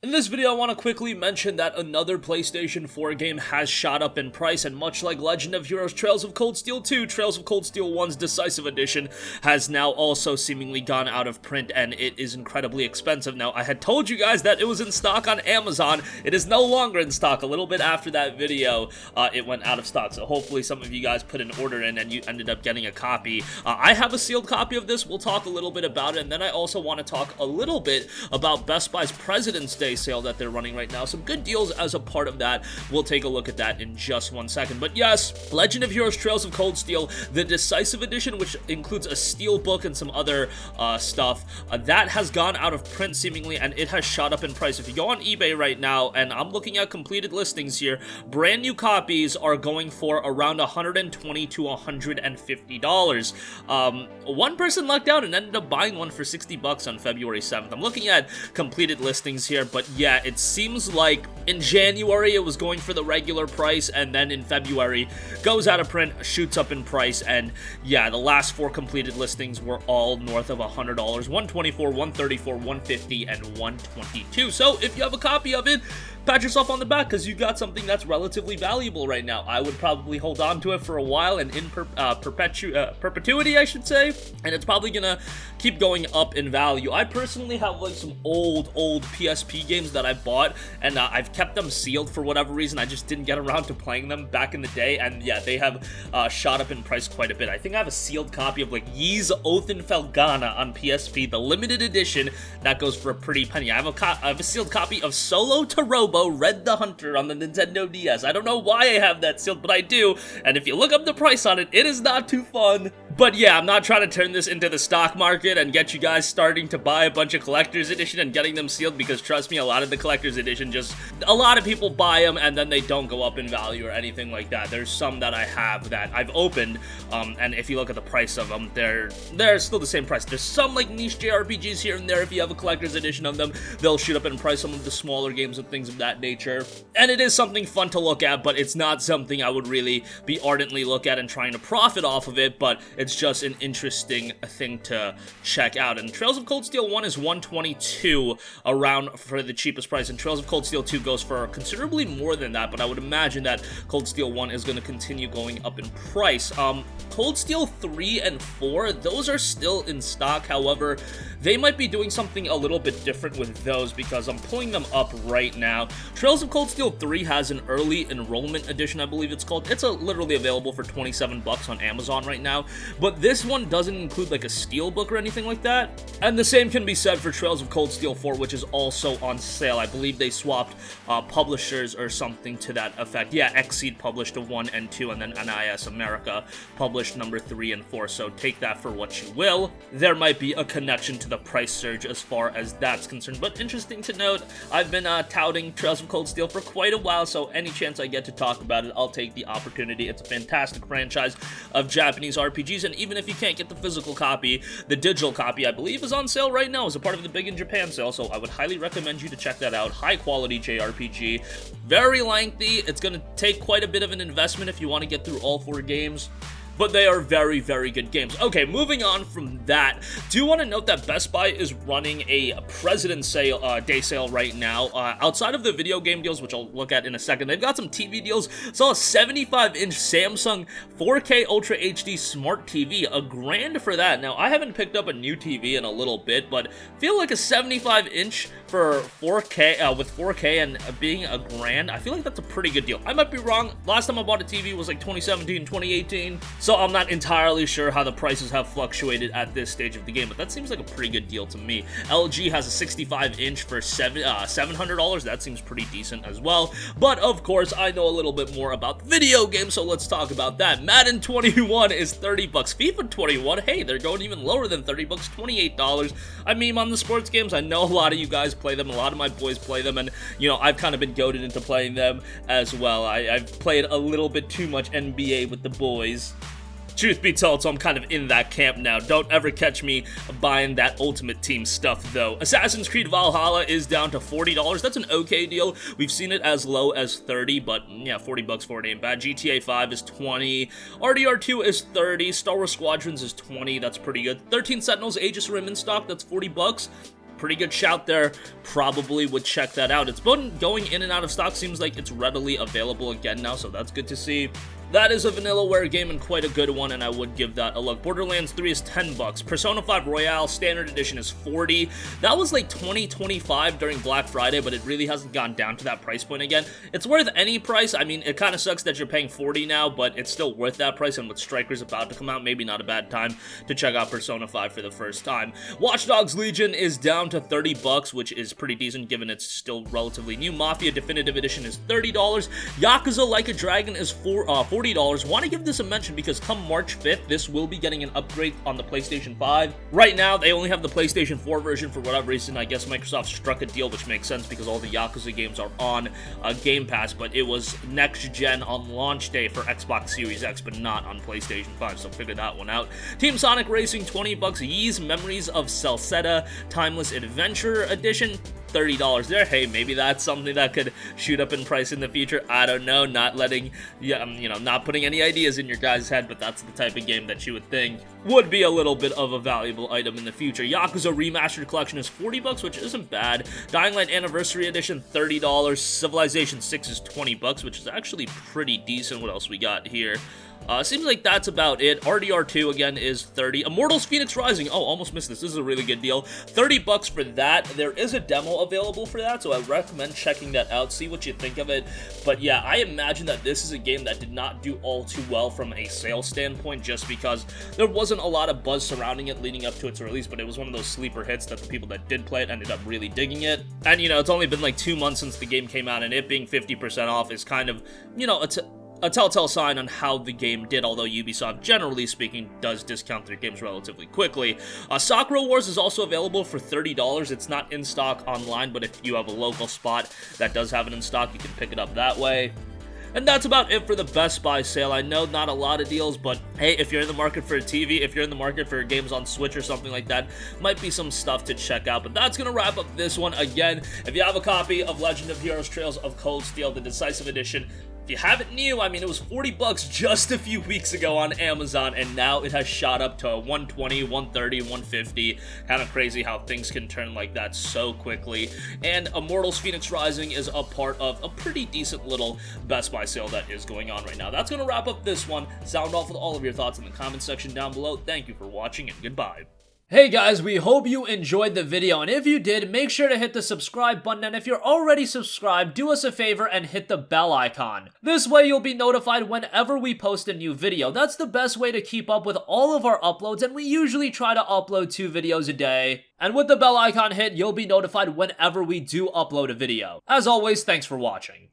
In this video, I want to quickly mention that another PlayStation 4 game has shot up in price, and much like Legend of Heroes Trails of Cold Steel 2, Trails of Cold Steel 1's Decisive Edition has now also seemingly gone out of print, and it is incredibly expensive. Now, I had told you guys that it was in stock on Amazon. It is no longer in stock. A little bit after that video, it went out of stock, so hopefully some of you guys put an order in and you ended up getting a copy. I have a sealed copy of this. We'll talk a little bit about it, and then I also want to talk a little bit about Best Buy's President's Day sale that they're running right now. Some good deals as a part of that. We'll take a look at that in just one second. But yes, Legend of Heroes Trails of Cold Steel, the Decisive Edition, which includes a steel book and some other stuff, that has gone out of print seemingly, and it has shot up in price. If you go on eBay right now, and I'm looking at completed listings here, brand new copies are going for around $120 to $150. One person lucked out and ended up buying one for $60 on February 7th. I'm looking at completed listings here, but yeah, it seems like in January it was going for the regular price, and then in February goes out of print, shoots up in price, and yeah, the last four completed listings were all north of $100, $124, $134, $150, and $122. So if you have a copy of it, pat yourself on the back because you got something that's relatively valuable right now. I would probably hold on to it for a while and in perpetuity, I should say, and it's probably gonna keep going up in value. I personally have like some old PSP games that I bought, and I've kept them sealed for whatever reason. I just didn't get around to playing them back in the day, and yeah, they have shot up in price quite a bit. I think I have a sealed copy of like Ys Othenfelgana on PSP, the limited edition, that goes for a pretty penny. I have a sealed copy of Solo to Robo Red the Hunter on the Nintendo DS. I don't know why I have that sealed, but I do, and if you look up the price on it, it is not too fun. But yeah, I'm not trying to turn this into the stock market and get you guys starting to buy a bunch of collector's edition and getting them sealed, because trust me, a lot of the collector's edition, just a lot of people buy them and then they don't go up in value or anything like that. There's some that I have that I've opened, and if you look at the price of them, they're still the same price. There's some like niche JRPGs here and there. If you have a collector's edition of them, they'll shoot up in price, some of the smaller games and things of that nature. And it is something fun to look at, but it's not something I would really be ardently look at and trying to profit off of it, but it's just an interesting thing to check out. And Trails of Cold Steel 1 is $122 around for the cheapest price, and Trails of Cold Steel 2 goes for considerably more than that, but I would imagine that Cold Steel 1 is going to continue going up in price. Cold Steel 3 and 4, those are still in stock. However, they might be doing something a little bit different with those, because I'm pulling them up right now. Trails of Cold Steel 3 has an early enrollment edition, I believe it's called. It's literally available for $27 on Amazon right now, but this one doesn't include like a steel book or anything like that. And the same can be said for Trails of Cold Steel 4, which is also on sale. I believe they swapped publishers or something to that effect. Yeah, Xseed published 1 and 2, and then NIS America published number 3 and 4, so take that for what you will. There might be a connection to the price surge as far as that's concerned, but interesting to note, I've been touting Trails of Cold Steel for quite a while, so any chance I get to talk about it, I'll take the opportunity. It's a fantastic franchise of Japanese RPGs, and even if you can't get the physical copy, the digital copy, I believe, is on sale right now as a part of the Big in Japan sale, so I would highly recommend you to check that out. High quality JRPG, very lengthy. It's going to take quite a bit of an investment if you want to get through all 4 games, but they are very, very good games. Okay, moving on from that, do want to note that Best Buy is running a President's Day sale right now. Outside of the video game deals, which I'll look at in a second, they've got some TV deals. Saw a 75-inch Samsung 4K Ultra HD Smart TV, $1,000 for that. Now, I haven't picked up a new TV in a little bit, but feel like a 75-inch for 4K, with 4K and being $1,000, I feel like that's a pretty good deal. I might be wrong. Last time I bought a TV was like 2017, 2018, so I'm not entirely sure how the prices have fluctuated at this stage of the game, but that seems like a pretty good deal to me. LG has a 65-inch for $700. That seems pretty decent as well. But of course, I know a little bit more about video games, so let's talk about that. Madden 21 is $30. FIFA 21, hey, they're going even lower than $30, $28. I meme on the sports games. I know a lot of you guys play them. A lot of my boys play them, and you know, I've kind of been goaded into playing them as well. I've played a little bit too much NBA with the boys. Truth be told, so I'm kind of in that camp now. Don't ever catch me buying that Ultimate Team stuff, though. Assassin's Creed Valhalla is down to $40. That's an okay deal. We've seen it as low as 30, but yeah, $40 for it ain't bad. GTA 5 is 20. RDR2 is 30. Star Wars Squadrons is 20. That's pretty good. 13 Sentinels Aegis Rim in stock. That's $40. pretty good shout there. Probably would check that out. It's been going in and out of stock. Seems like it's readily available again now, so that's good to see. That is a Vanillaware game and quite a good one, and I would give that a look. Borderlands 3 is $10. Persona 5 Royale Standard Edition is $40. That was like $20-25 during Black Friday, but it really hasn't gone down to that price point again. It's worth any price. I mean, it kind of sucks that you're paying $40 now, but it's still worth that price, and with Strikers about to come out, maybe not a bad time to check out Persona 5 for the first time. Watch Dogs Legion is down to $30, which is pretty decent given it's still relatively new. Mafia Definitive Edition is $30. Yakuza Like a Dragon is $40. Want to give this a mention because come March 5th, this will be getting an upgrade on the PlayStation 5. Right now, they only have the PlayStation 4 version for whatever reason. I guess Microsoft struck a deal, which makes sense because all the Yakuza games are on Game Pass, but it was next gen on launch day for Xbox Series X, but not on PlayStation 5, so figure that one out. Team Sonic Racing, $20. Ys Memories of Celceta Timeless Adventure Edition, $30 there. Hey, maybe that's something that could shoot up in price in the future. I don't know, not letting, not putting any ideas in your guys' head, but that's the type of game that you would think would be a little bit of a valuable item in the future. Yakuza Remastered Collection is $40, which isn't bad. Dying Light Anniversary Edition, $30. Civilization 6 is $20, which is actually pretty decent. What else we got here? Seems like that's about it. RDR2 again is $30. Immortals Phoenix Rising. Oh, almost missed this. This is a really good deal. $30 for that. There is a demo available for that, so I recommend checking that out. See what you think of it. But yeah, I imagine that this is a game that did not do all too well from a sales standpoint just because there wasn't a lot of buzz surrounding it leading up to its release, but it was one of those sleeper hits that the people that did play it ended up really digging it. And, it's only been like 2 months since the game came out, and it being 50% off is kind of, a telltale sign on how the game did, although Ubisoft, generally speaking, does discount their games relatively quickly. Sakura Wars is also available for $30. It's not in stock online, but if you have a local spot that does have it in stock, you can pick it up that way. And that's about it for the Best Buy sale. I know not a lot of deals, but hey, if you're in the market for a TV, if you're in the market for games on Switch or something like that, might be some stuff to check out. But that's going to wrap up this one. Again, if you have a copy of Legend of Heroes Trails of Cold Steel, the Decisive Edition, if you have it new, I mean, it was $40 just a few weeks ago on Amazon, and now it has shot up to $120, $130, $150. Kind of crazy how things can turn like that so quickly. And Immortals Phoenix Rising is a part of a pretty decent little Best Buy sale that is going on right now. That's going to wrap up this one. Sound off with all of your thoughts in the comment section down below. Thank you for watching, and goodbye. Hey guys, we hope you enjoyed the video, and if you did, make sure to hit the subscribe button, and if you're already subscribed, do us a favor and hit the bell icon. This way you'll be notified whenever we post a new video. That's the best way to keep up with all of our uploads, and we usually try to upload 2 videos a day. And with the bell icon hit, you'll be notified whenever we do upload a video. As always, thanks for watching.